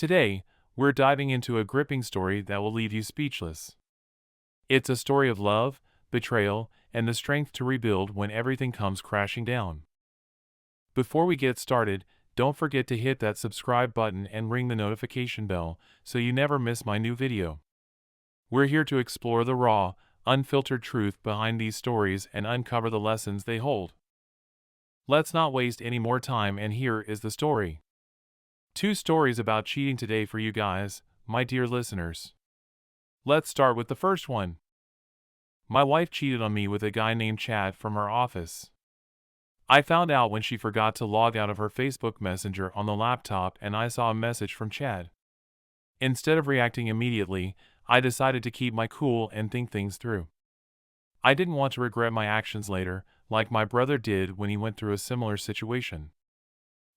Today, we're diving into a gripping story that will leave you speechless. It's a story of love, betrayal, and the strength to rebuild when everything comes crashing down. Before we get started, don't forget to hit that subscribe button and ring the notification bell so you never miss my new video. We're here to explore the raw, unfiltered truth behind these stories and uncover the lessons they hold. Let's not waste any more time, and here is the story. 2 stories about cheating today for you guys, my dear listeners. Let's start with the first one. My wife cheated on me with a guy named Chad from her office. I found out when she forgot to log out of her Facebook Messenger on the laptop and I saw a message from Chad. Instead of reacting immediately, I decided to keep my cool and think things through. I didn't want to regret my actions later, like my brother did when he went through a similar situation.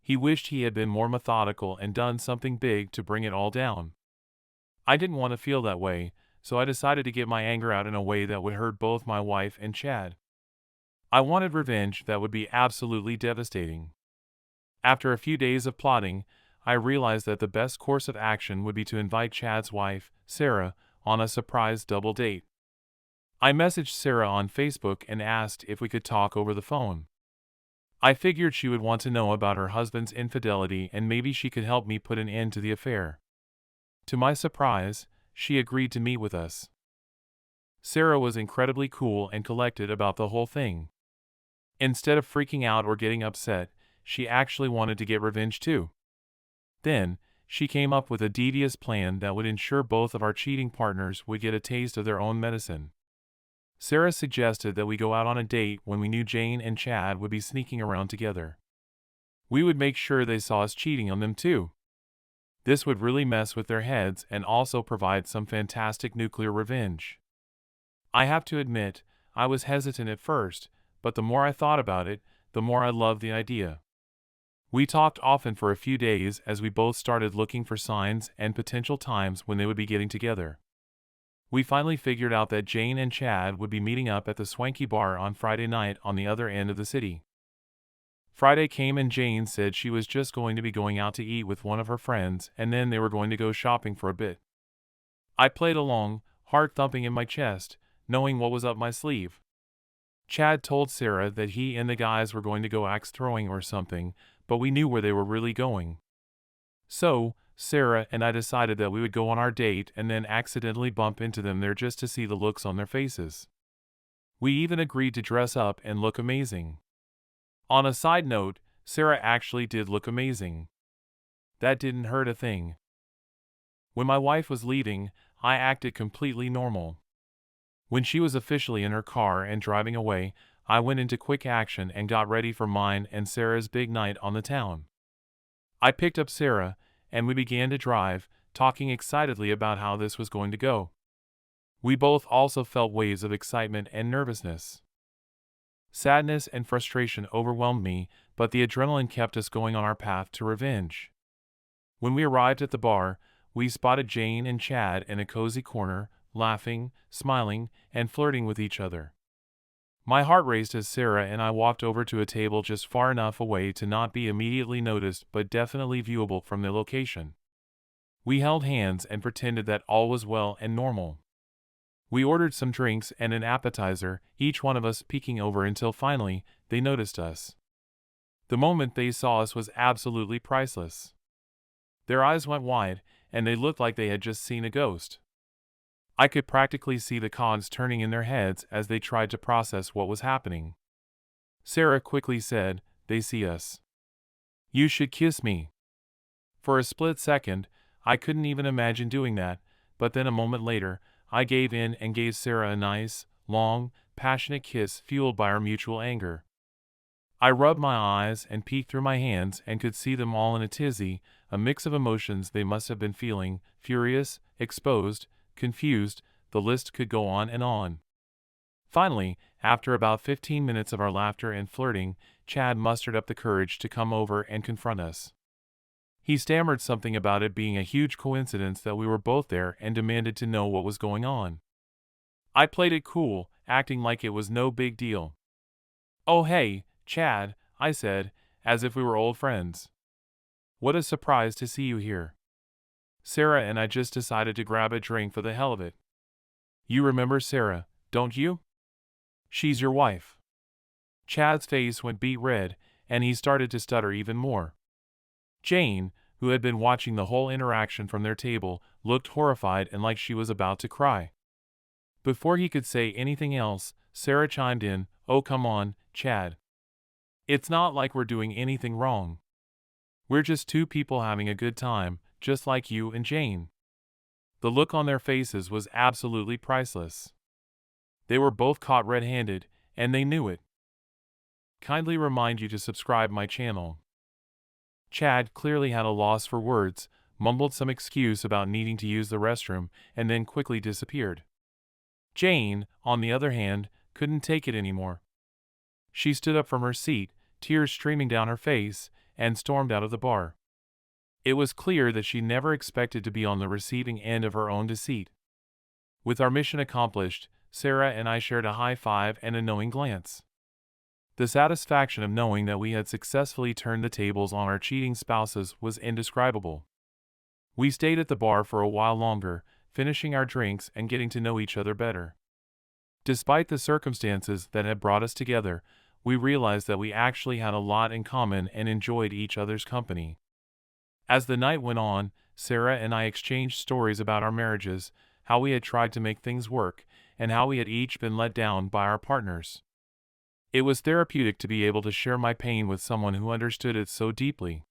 He wished he had been more methodical and done something big to bring it all down. I didn't want to feel that way, so I decided to get my anger out in a way that would hurt both my wife and Chad. I wanted revenge that would be absolutely devastating. After a few days of plotting, I realized that the best course of action would be to invite Chad's wife, Sarah, on a surprise double date. I messaged Sarah on Facebook and asked if we could talk over the phone. I figured she would want to know about her husband's infidelity and maybe she could help me put an end to the affair. To my surprise, she agreed to meet with us. Sarah was incredibly cool and collected about the whole thing. Instead of freaking out or getting upset, she actually wanted to get revenge too. Then, she came up with a devious plan that would ensure both of our cheating partners would get a taste of their own medicine. Sarah suggested that we go out on a date when we knew Jane and Chad would be sneaking around together. We would make sure they saw us cheating on them too. This would really mess with their heads and also provide some fantastic nuclear revenge. I have to admit, I was hesitant at first, but the more I thought about it, the more I loved the idea. We talked often for a few days as we both started looking for signs and potential times when they would be getting together. We finally figured out that Jane and Chad would be meeting up at the swanky bar on Friday night on the other end of the city. Friday came and Jane said she was just going to be going out to eat with one of her friends and then they were going to go shopping for a bit. I played along, heart thumping in my chest, knowing what was up my sleeve. Chad told Sarah that he and the guys were going to go axe throwing or something, but we knew where they were really going. So, Sarah and I decided that we would go on our date and then accidentally bump into them there just to see the looks on their faces. We even agreed to dress up and look amazing. On a side note, Sarah actually did look amazing. That didn't hurt a thing. When my wife was leaving, I acted completely normal. When she was officially in her car and driving away, I went into quick action and got ready for mine and Sarah's big night on the town. I picked up Sarah, and we began to drive, talking excitedly about how this was going to go. We both also felt waves of excitement and nervousness. Sadness and frustration overwhelmed me, but the adrenaline kept us going on our path to revenge. When we arrived at the bar, we spotted Jane and Chad in a cozy corner, laughing, smiling, and flirting with each other. My heart raced as Sarah and I walked over to a table just far enough away to not be immediately noticed but definitely viewable from the location. We held hands and pretended that all was well and normal. We ordered some drinks and an appetizer, each one of us peeking over until finally, they noticed us. The moment they saw us was absolutely priceless. Their eyes went wide, and they looked like they had just seen a ghost. I could practically see the cogs turning in their heads as they tried to process what was happening. Sarah quickly said, "They see us. You should kiss me." For a split second, I couldn't even imagine doing that, but then a moment later, I gave in and gave Sarah a nice, long, passionate kiss fueled by our mutual anger. I rubbed my eyes and peeked through my hands and could see them all in a tizzy, a mix of emotions they must have been feeling, furious, exposed, confused, the list could go on and on. Finally, after about 15 minutes of our laughter and flirting, Chad mustered up the courage to come over and confront us. He stammered something about it being a huge coincidence that we were both there and demanded to know what was going on. I played it cool, acting like it was no big deal. "Oh hey, Chad," I said, as if we were old friends. "What a surprise to see you here. Sarah and I just decided to grab a drink for the hell of it. You remember Sarah, don't you? She's your wife. Chad's face went beet red, and he started to stutter even more. Jane, who had been watching the whole interaction from their table, looked horrified and like she was about to cry. Before he could say anything else, Sarah chimed in, "Oh, come on, Chad. It's not like we're doing anything wrong. We're just two people having a good time, just like you and Jane." The look on their faces was absolutely priceless. They were both caught red-handed, and they knew it. Kindly remind you to subscribe my channel. Chad clearly had a loss for words, mumbled some excuse about needing to use the restroom, and then quickly disappeared. Jane, on the other hand, couldn't take it anymore. She stood up from her seat, tears streaming down her face, and stormed out of the bar. It was clear that she never expected to be on the receiving end of her own deceit. With our mission accomplished, Sarah and I shared a high five and a knowing glance. The satisfaction of knowing that we had successfully turned the tables on our cheating spouses was indescribable. We stayed at the bar for a while longer, finishing our drinks and getting to know each other better. Despite the circumstances that had brought us together, we realized that we actually had a lot in common and enjoyed each other's company. As the night went on, Sarah and I exchanged stories about our marriages, how we had tried to make things work, and how we had each been let down by our partners. It was therapeutic to be able to share my pain with someone who understood it so deeply.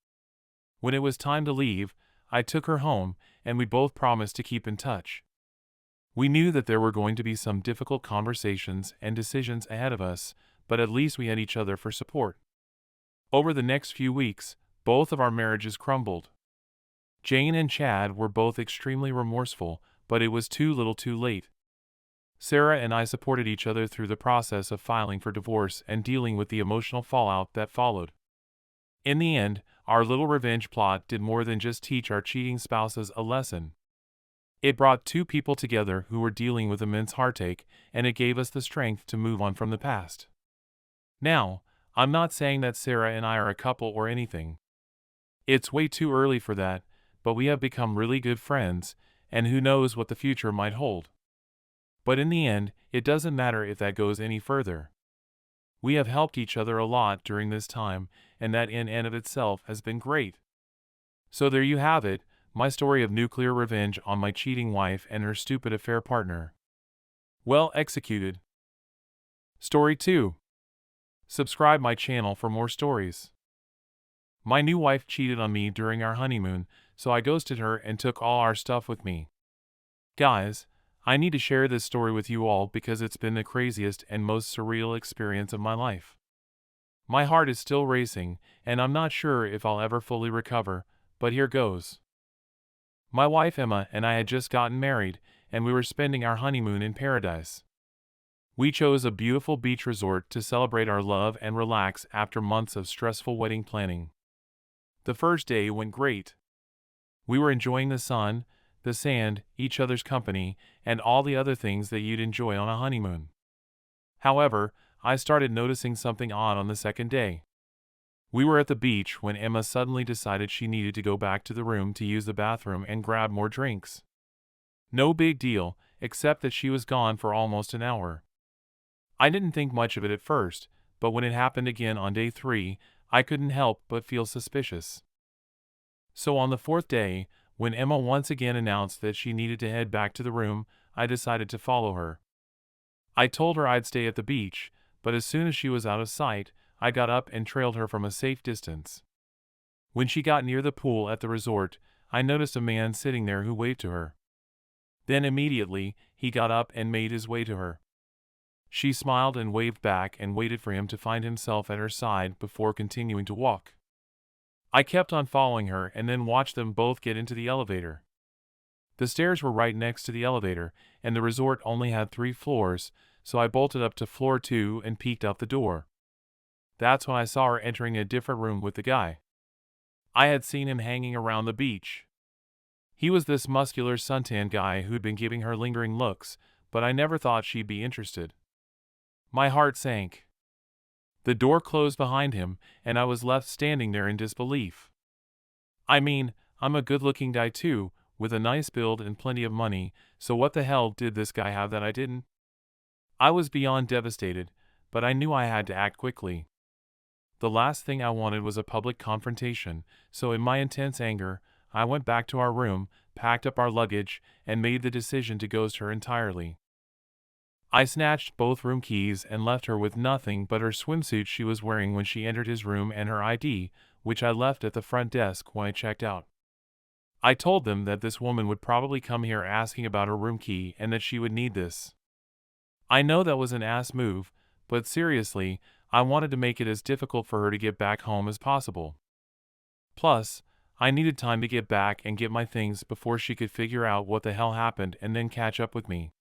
When it was time to leave, I took her home, and we both promised to keep in touch. We knew that there were going to be some difficult conversations and decisions ahead of us, but at least we had each other for support. Over the next few weeks, both of our marriages crumbled. Jane and Chad were both extremely remorseful, but it was too little too late. Sarah and I supported each other through the process of filing for divorce and dealing with the emotional fallout that followed. In the end, our little revenge plot did more than just teach our cheating spouses a lesson. It brought two people together who were dealing with immense heartache, and it gave us the strength to move on from the past. Now, I'm not saying that Sarah and I are a couple or anything. It's way too early for that, but we have become really good friends, and who knows what the future might hold. But in the end, it doesn't matter if that goes any further. We have helped each other a lot during this time, and that in and of itself has been great. So there you have it, my story of nuclear revenge on my cheating wife and her stupid affair partner. Well executed. Story 2. Subscribe my channel for more stories. My new wife cheated on me during our honeymoon, so I ghosted her and took all our stuff with me. Guys, I need to share this story with you all because it's been the craziest and most surreal experience of my life. My heart is still racing, and I'm not sure if I'll ever fully recover, but here goes. My wife Emma and I had just gotten married, and we were spending our honeymoon in paradise. We chose a beautiful beach resort to celebrate our love and relax after months of stressful wedding planning. The first day went great. We were enjoying the sun, the sand, each other's company, and all the other things that you'd enjoy on a honeymoon. However, I started noticing something odd on the second day. We were at the beach when Emma suddenly decided she needed to go back to the room to use the bathroom and grab more drinks. No big deal, except that she was gone for almost an hour. I didn't think much of it at first, but when it happened again on day 3, I couldn't help but feel suspicious. So on the 4th day, when Emma once again announced that she needed to head back to the room, I decided to follow her. I told her I'd stay at the beach, but as soon as she was out of sight, I got up and trailed her from a safe distance. When she got near the pool at the resort, I noticed a man sitting there who waved to her. Then immediately, he got up and made his way to her. She smiled and waved back and waited for him to find himself at her side before continuing to walk. I kept on following her and then watched them both get into the elevator. The stairs were right next to the elevator, and the resort only had 3 floors, so I bolted up to floor 2 and peeked out the door. That's when I saw her entering a different room with the guy. I had seen him hanging around the beach. He was this muscular suntan guy who'd been giving her lingering looks, but I never thought she'd be interested. My heart sank. The door closed behind him, and I was left standing there in disbelief. I mean, I'm a good-looking guy too, with a nice build and plenty of money, so what the hell did this guy have that I didn't? I was beyond devastated, but I knew I had to act quickly. The last thing I wanted was a public confrontation, so in my intense anger, I went back to our room, packed up our luggage, and made the decision to ghost her entirely. I snatched both room keys and left her with nothing but her swimsuit she was wearing when she entered his room and her ID, which I left at the front desk when I checked out. I told them that this woman would probably come here asking about her room key and that she would need this. I know that was an ass move, but seriously, I wanted to make it as difficult for her to get back home as possible. Plus, I needed time to get back and get my things before she could figure out what the hell happened and then catch up with me.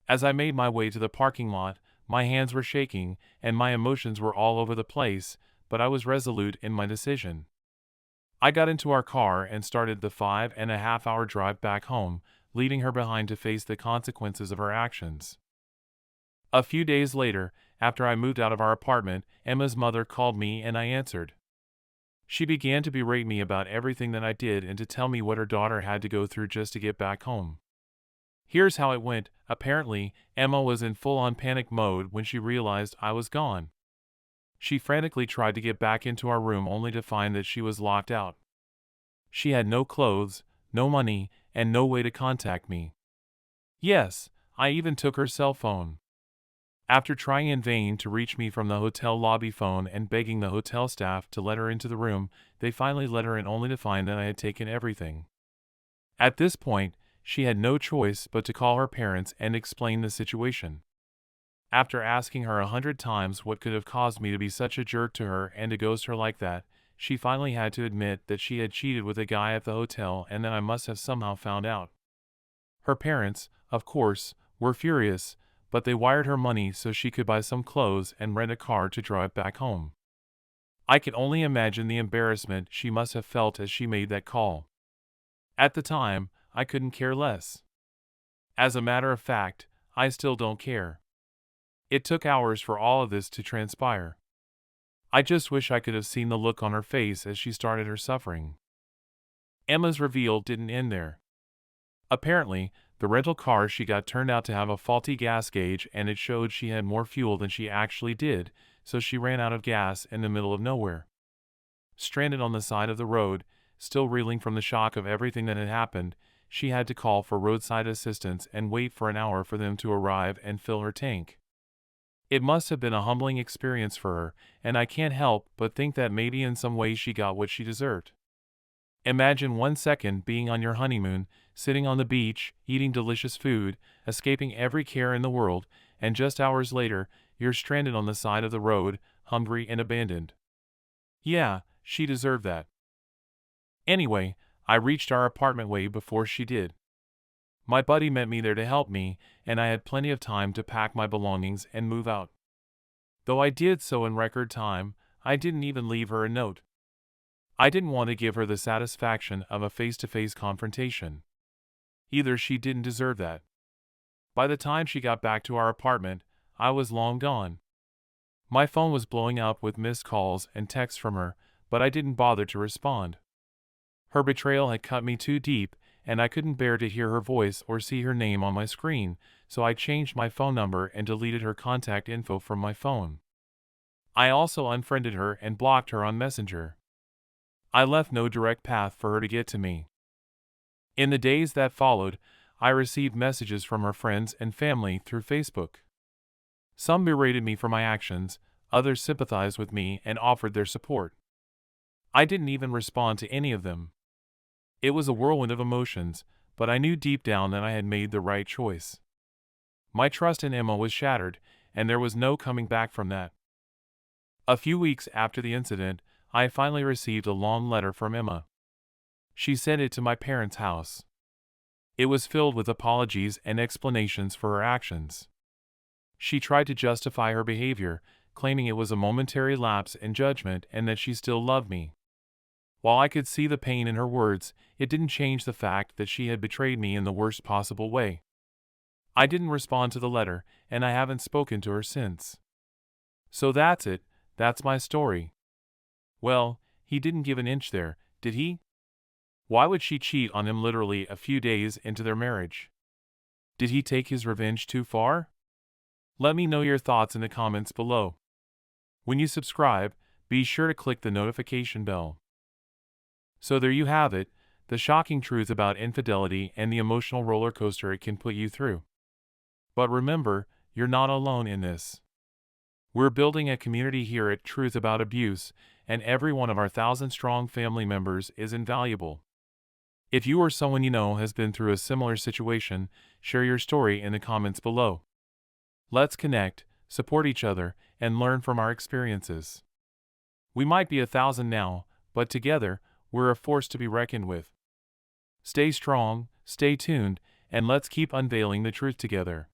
As I made my way to the parking lot, my hands were shaking and my emotions were all over the place, but I was resolute in my decision. I got into our car and started the 5.5-hour drive back home, leaving her behind to face the consequences of her actions. A few days later, after I moved out of our apartment, Emma's mother called me and I answered. She began to berate me about everything that I did and to tell me what her daughter had to go through just to get back home. Here's how it went. Apparently, Emma was in full-on panic mode when she realized I was gone. She frantically tried to get back into our room only to find that she was locked out. She had no clothes, no money, and no way to contact me. Yes, I even took her cell phone. After trying in vain to reach me from the hotel lobby phone and begging the hotel staff to let her into the room, they finally let her in only to find that I had taken everything. At this point, she had no choice but to call her parents and explain the situation. After asking her 100 times what could have caused me to be such a jerk to her and to ghost her like that, she finally had to admit that she had cheated with a guy at the hotel and that I must have somehow found out. Her parents, of course, were furious, but they wired her money so she could buy some clothes and rent a car to drive back home. I can only imagine the embarrassment she must have felt as she made that call. At the time, I couldn't care less. As a matter of fact, I still don't care. It took hours for all of this to transpire. I just wish I could have seen the look on her face as she started her suffering. Emma's reveal didn't end there. Apparently, the rental car she got turned out to have a faulty gas gauge and it showed she had more fuel than she actually did, so she ran out of gas in the middle of nowhere. Stranded on the side of the road, still reeling from the shock of everything that had happened, she had to call for roadside assistance and wait for an hour for them to arrive and fill her tank. It must have been a humbling experience for her, and I can't help but think that maybe in some way she got what she deserved. Imagine 1 second being on your honeymoon, sitting on the beach, eating delicious food, escaping every care in the world, and just hours later, you're stranded on the side of the road, hungry and abandoned. Yeah, she deserved that. Anyway, I reached our apartment way before she did. My buddy met me there to help me, and I had plenty of time to pack my belongings and move out. Though I did so in record time, I didn't even leave her a note. I didn't want to give her the satisfaction of a face-to-face confrontation. Either she didn't deserve that. By the time she got back to our apartment, I was long gone. My phone was blowing up with missed calls and texts from her, but I didn't bother to respond. Her betrayal had cut me too deep, and I couldn't bear to hear her voice or see her name on my screen, so I changed my phone number and deleted her contact info from my phone. I also unfriended her and blocked her on Messenger. I left no direct path for her to get to me. In the days that followed, I received messages from her friends and family through Facebook. Some berated me for my actions, others sympathized with me and offered their support. I didn't even respond to any of them. It was a whirlwind of emotions, but I knew deep down that I had made the right choice. My trust in Emma was shattered, and there was no coming back from that. A few weeks after the incident, I finally received a long letter from Emma. She sent it to my parents' house. It was filled with apologies and explanations for her actions. She tried to justify her behavior, claiming it was a momentary lapse in judgment and that she still loved me. While I could see the pain in her words, it didn't change the fact that she had betrayed me in the worst possible way. I didn't respond to the letter, and I haven't spoken to her since. So that's it, that's my story. Well, he didn't give an inch there, did he? Why would she cheat on him literally a few days into their marriage? Did he take his revenge too far? Let me know your thoughts in the comments below. When you subscribe, be sure to click the notification bell. So there you have it, the shocking truth about infidelity and the emotional roller coaster it can put you through. But remember, you're not alone in this. We're building a community here at Truth About Abuse, and every one of our 1,000-strong family members is invaluable. If you or someone you know has been through a similar situation, share your story in the comments below. Let's connect, support each other, and learn from our experiences. We might be 1,000 now, but together, we're a force to be reckoned with. Stay strong, stay tuned, and let's keep unveiling the truth together.